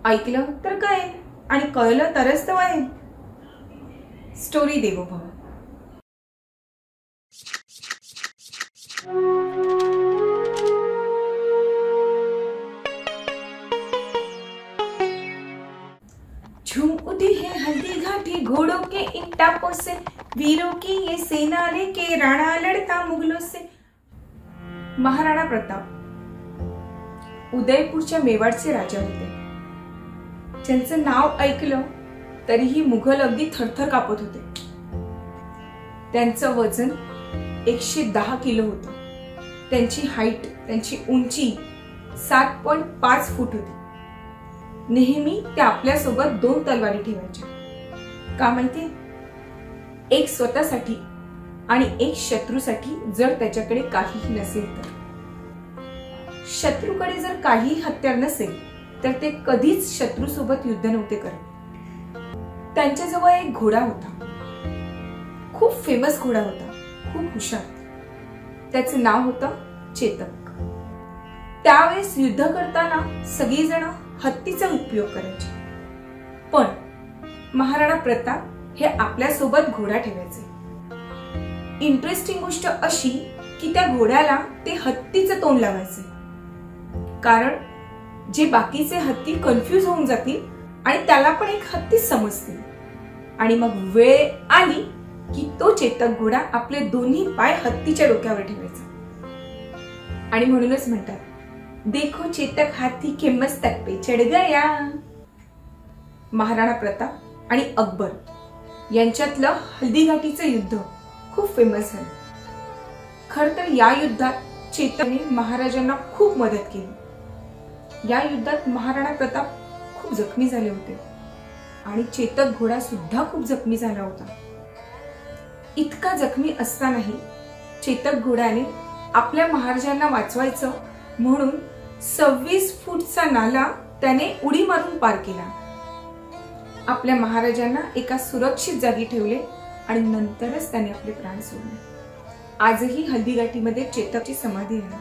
ऐकलं तर काय आणि कळलं तरच तर आहे. स्टोरी देवो भव. झूम उठी है हल्दी घाटी, घोड़ों के इन टापों से, वीरों की ये सेना लेके राणा लड़ता मुगलों से. महाराणा प्रताप उदयपूरच्या मेवाडचे राजा होते. ज्यांचं नाव ऐकलं तरीही मुघल अगदी थरथर कापत होते. त्यांचं वजन 110 किलो होतं. त्यांची हाईट, त्यांची उंची 7.5 फूट होती. नेहमी ते आपल्यासोबत 2 तलवारी ठेवायच्या. का माहितीये? एक स्वतःसाठी आणि एक शत्रूसाठी, जर त्याच्याकडे काहीही नसेल तर. शत्रूकडे जर काही हत्यार नसेल तर ते कधीच शत्रूसोबत युद्ध नव्हते करत. त्यांच्याजवळ एक घोडा होता. खूप फेमस घोडा होता, खूप हुशार. त्याचं नाव होतं चेतक. त्यावेळेस युद्ध करताना सगळीजण हत्तीचा उपयोग करायचे, पण महाराणा प्रताप हे आपल्यासोबत घोडा ठेवायचे. इंटरेस्टिंग गोष्ट अशी की त्या घोड्याला ते हत्तीचं तोंड लावायचे, कारण जे बाकीचे हत्ती कन्फ्यूज होऊन जातील आणि त्याला पण एक हत्ती समजतील, आणि मग वेळ आली की तो चेतक घोडा आपले दोन्ही पाय हत्तीच्या डोक्यावर ठेवायचा. आणि म्हणूनच म्हणतात, देखो चेतक हाथी के मस्तक पे चढ़ गया. महाराणा प्रताप आणि अकबर यांच्यातलं हल्दीघाटीचं युद्ध खूप फेमस झालं. खर तर या युद्धात चेतकने महाराजांना खूप मदत केली. या युद्धात महाराणा प्रताप खूप जखमी झाले होते आणि चेतक घोडा सुद्धा खूप जखमी झाला होता. इतका जखमी असतानाही चेतक घोड्याने आपल्या महाराजांना वाचवायचं म्हणून 26 फूटचा नाला त्याने उडी मारून पार केला. आपल्या महाराजांना एका सुरक्षित जागी ठेवले आणि नंतरच त्याने आपले प्राण सोडले. आजही हल्दीघाटीमध्ये चेतकची समाधी आहे.